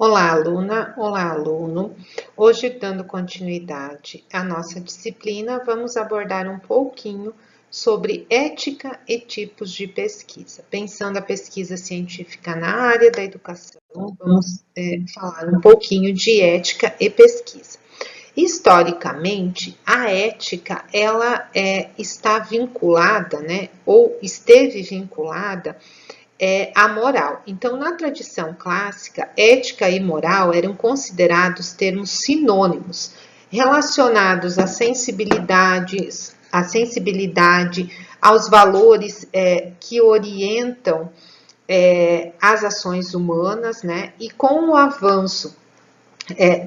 Olá, aluna, olá, aluno. Hoje, dando continuidade à nossa disciplina, vamos abordar um pouquinho sobre ética e tipos de pesquisa. Pensando a pesquisa científica na área da educação, vamos falar um pouquinho de ética e pesquisa. Historicamente, a ética ela está vinculada, né, ou esteve vinculada a moral. Então, na tradição clássica, ética e moral eram considerados termos sinônimos, relacionados à sensibilidade, aos valores que orientam as ações humanas, né? E com o avanço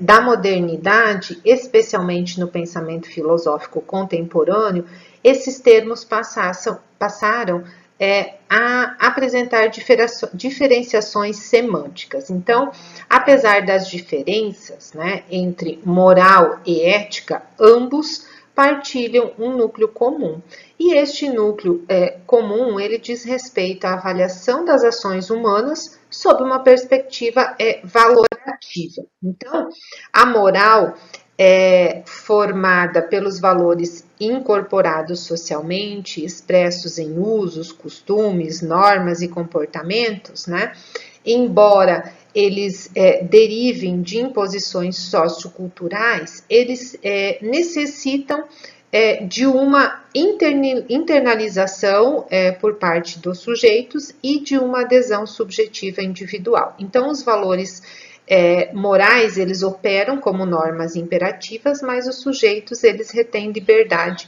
da modernidade, especialmente no pensamento filosófico contemporâneo, esses termos passaram a apresentar diferenciações semânticas. Então, apesar das diferenças, né, entre moral e ética, ambos partilham um núcleo comum. E este núcleo comum, ele diz respeito à avaliação das ações humanas sob uma perspectiva valorativa. Então, a moral é formada pelos valores incorporados socialmente, expressos em usos, costumes, normas e comportamentos, né? Embora eles derivem de imposições socioculturais, eles necessitam de uma internalização por parte dos sujeitos e de uma adesão subjetiva individual. Então, os valores morais, eles operam como normas imperativas, mas os sujeitos, eles retêm liberdade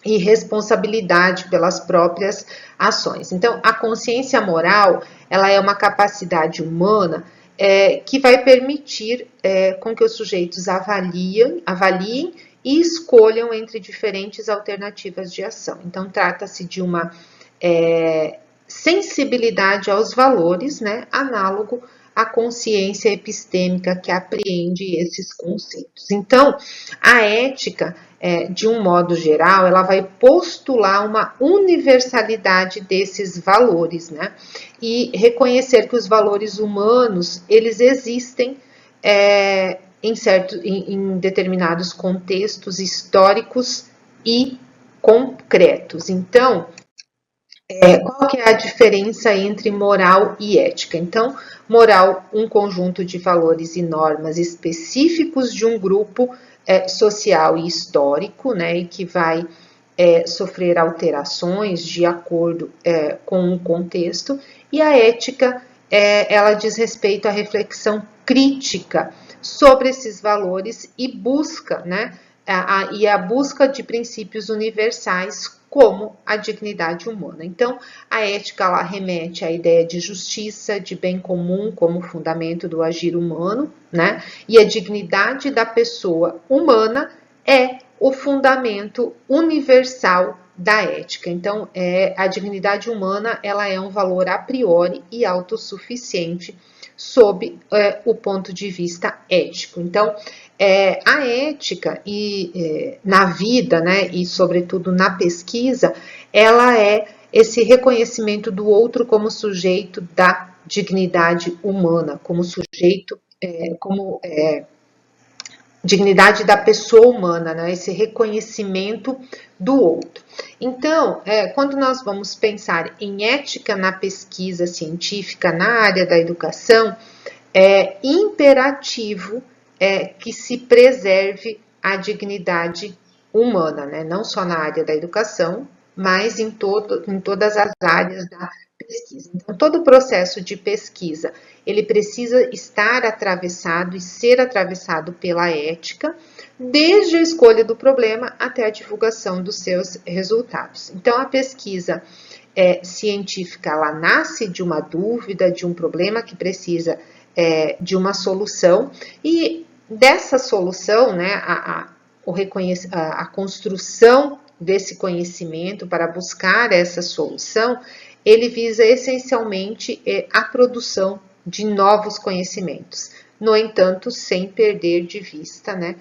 e responsabilidade pelas próprias ações. Então, a consciência moral, ela é uma capacidade humana que vai permitir com que os sujeitos avaliem e escolham entre diferentes alternativas de ação. Então, trata-se de uma sensibilidade aos valores, né, análogo à consciência epistêmica que apreende esses conceitos. Então, a ética, de um modo geral, ela vai postular uma universalidade desses valores, né, e reconhecer que os valores humanos, eles existem em determinados contextos históricos e concretos. Então, qual que é a diferença entre moral e ética? Então, moral, um conjunto de valores e normas específicos de um grupo social e histórico, né, e que vai sofrer alterações de acordo com o contexto, e a ética, ela diz respeito à reflexão crítica sobre esses valores e busca, né, a busca de princípios universais como a dignidade humana. Então, a ética, ela remete à ideia de justiça, de bem comum como fundamento do agir humano, né? E a dignidade da pessoa humana é o fundamento universal da ética. Então, a dignidade humana, ela é um valor a priori e autossuficiente sob o ponto de vista ético. Então, a ética na vida, né, e sobretudo na pesquisa, ela é esse reconhecimento do outro como sujeito da dignidade humana, como sujeito, dignidade da pessoa humana, né, esse reconhecimento do outro. Então, quando nós vamos pensar em ética na pesquisa científica, na área da educação, é imperativo que se preserve a dignidade humana, né? Não só na área da educação, mas em todas as áreas da pesquisa. Então, todo o processo de pesquisa, ele precisa estar atravessado e ser atravessado pela ética, desde a escolha do problema até a divulgação dos seus resultados. Então, a pesquisa científica, ela nasce de uma dúvida, de um problema que precisa de uma solução, e dessa solução, né, a construção desse conhecimento para buscar essa solução, ele visa essencialmente a produção de novos conhecimentos. No entanto, sem perder de vista, né,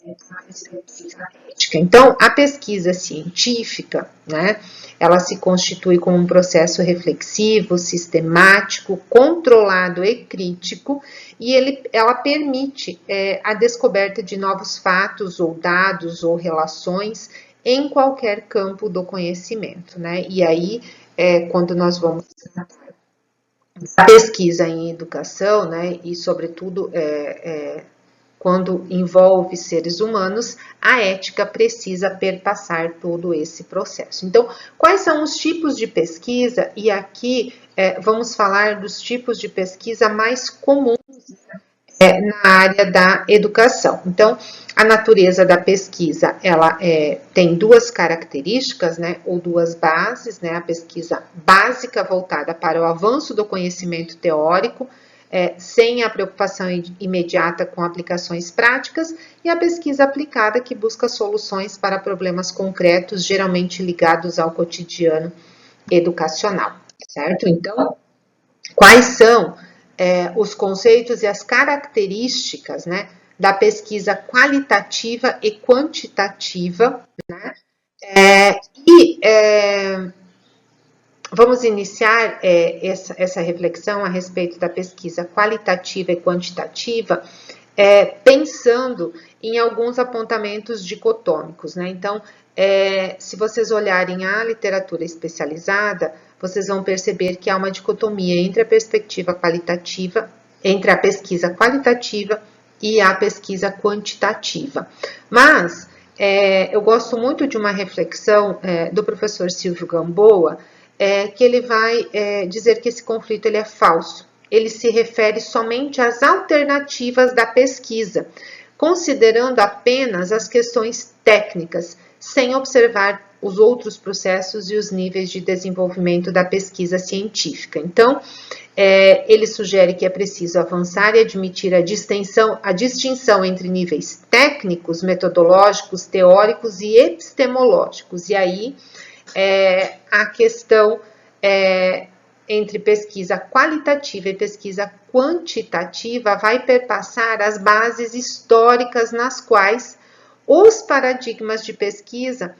ética. Então, a pesquisa científica, né, ela se constitui como um processo reflexivo, sistemático, controlado e crítico, e ela permite a descoberta de novos fatos ou dados ou relações em qualquer campo do conhecimento, né? E aí, quando nós vamos a pesquisa em educação, né, e sobretudo quando envolve seres humanos, a ética precisa perpassar todo esse processo. Então, quais são os tipos de pesquisa? E aqui vamos falar dos tipos de pesquisa mais comuns na área da educação. Então, a natureza da pesquisa, ela tem duas características, né, ou duas bases, né, a pesquisa básica voltada para o avanço do conhecimento teórico, sem a preocupação imediata com aplicações práticas, e a pesquisa aplicada, que busca soluções para problemas concretos, geralmente ligados ao cotidiano educacional, certo? Então, quais são os conceitos e as características, né, da pesquisa qualitativa e quantitativa, né? Vamos iniciar essa reflexão a respeito da pesquisa qualitativa e quantitativa, pensando em alguns apontamentos dicotômicos, né? Então, se vocês olharem a literatura especializada, vocês vão perceber que há uma dicotomia entre a perspectiva qualitativa, entre a pesquisa qualitativa e a pesquisa quantitativa. Mas eu gosto muito de uma reflexão do professor Silvio Gamboa, que ele vai dizer que esse conflito ele é falso. Ele se refere somente às alternativas da pesquisa, considerando apenas as questões técnicas, sem observar os outros processos e os níveis de desenvolvimento da pesquisa científica. Então, ele sugere que é preciso avançar e admitir a distinção entre níveis técnicos, metodológicos, teóricos e epistemológicos. E aí, a questão entre pesquisa qualitativa e pesquisa quantitativa vai perpassar as bases históricas nas quais os paradigmas de pesquisa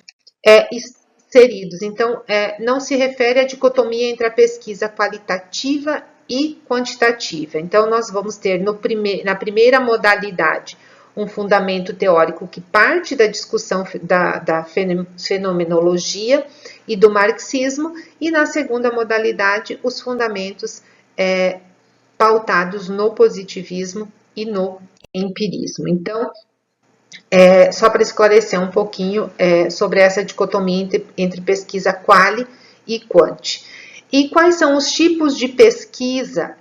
inseridos. Então, não se refere à dicotomia entre a pesquisa qualitativa e quantitativa. Então, nós vamos ter na primeira modalidade um fundamento teórico que parte da discussão da fenomenologia e do marxismo, e na segunda modalidade, os fundamentos pautados no positivismo e no empirismo. Então, só para esclarecer um pouquinho sobre essa dicotomia entre pesquisa quali e quanti. E quais são os tipos de pesquisa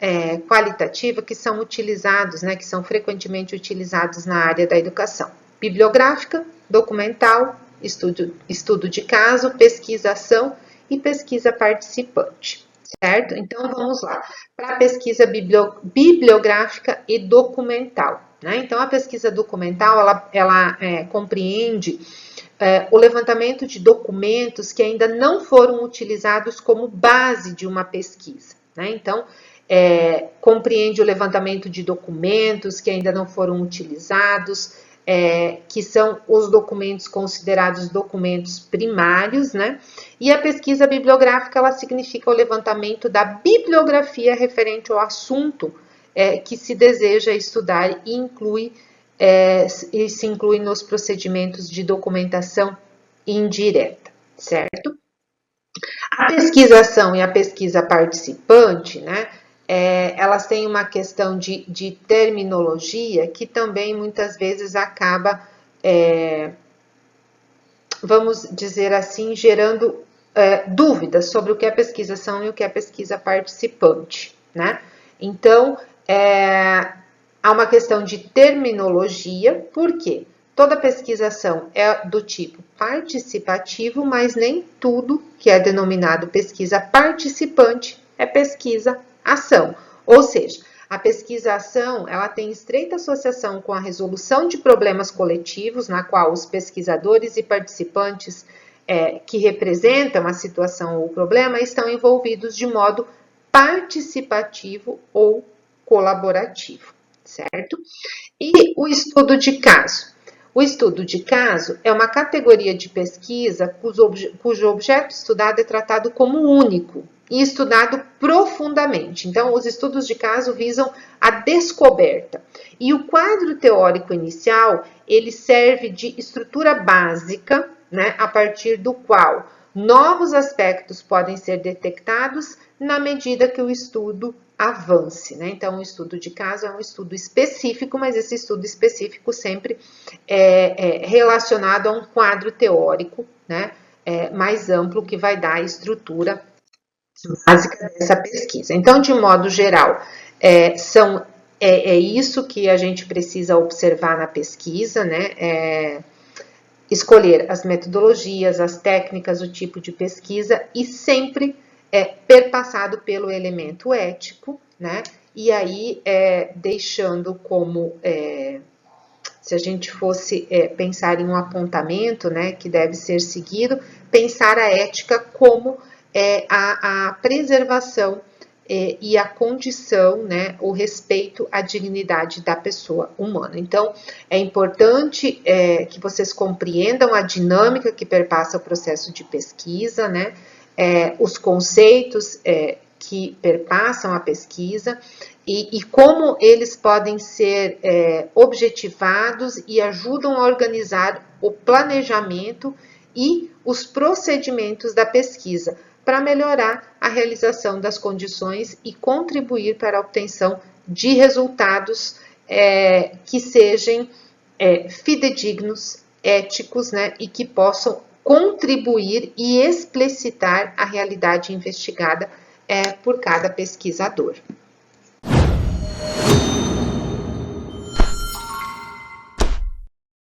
qualitativa que são utilizados, né, que são frequentemente utilizados na área da educação? Bibliográfica, documental, estudo de caso, pesquisação e pesquisa participante, certo? Então, vamos lá. Para a pesquisa bibliográfica e documental, né? Então, a pesquisa documental, ela compreende o levantamento de documentos que ainda não foram utilizados como base de uma pesquisa, né? Então, compreende o levantamento de documentos que ainda não foram utilizados, que são os documentos considerados documentos primários, né? E a pesquisa bibliográfica, ela significa o levantamento da bibliografia referente ao assunto que se deseja estudar e se inclui nos procedimentos de documentação indireta, certo? A pesquisação e a pesquisa participante, né? Elas têm uma questão de terminologia que também muitas vezes acaba, vamos dizer assim, gerando dúvidas sobre o que é pesquisação e o que é pesquisa participante, né? Então, há uma questão de terminologia, porque toda pesquisação é do tipo participativo, mas nem tudo que é denominado pesquisa participante é pesquisa-ação. Ou seja, a pesquisa-ação, ela tem estreita associação com a resolução de problemas coletivos, na qual os pesquisadores e participantes que representam a situação ou o problema estão envolvidos de modo participativo ou colaborativo, certo? E o estudo de caso. O estudo de caso é uma categoria de pesquisa cujo objeto estudado é tratado como único e estudado profundamente. Então, os estudos de caso visam a descoberta. E o quadro teórico inicial, ele serve de estrutura básica, né, a partir do qual novos aspectos podem ser detectados na medida que o estudo avance, né? Então, o estudo de caso é um estudo específico, mas esse estudo específico sempre é relacionado a um quadro teórico, né? Mais amplo que vai dar a estrutura básica dessa pesquisa. Então, de modo geral, é isso que a gente precisa observar na pesquisa, né? Escolher as metodologias, as técnicas, o tipo de pesquisa e sempre perpassado pelo elemento ético, né? E aí deixando como se a gente fosse pensar em um apontamento, né, que deve ser seguido, pensar a ética como a preservação e a condição, né, o respeito à dignidade da pessoa humana. Então, é importante que vocês compreendam a dinâmica que perpassa o processo de pesquisa, né, os conceitos que perpassam a pesquisa e como eles podem ser objetivados e ajudam a organizar o planejamento e os procedimentos da pesquisa para melhorar a realização das condições e contribuir para a obtenção de resultados que sejam fidedignos, éticos, né, e que possam contribuir e explicitar a realidade investigada por cada pesquisador.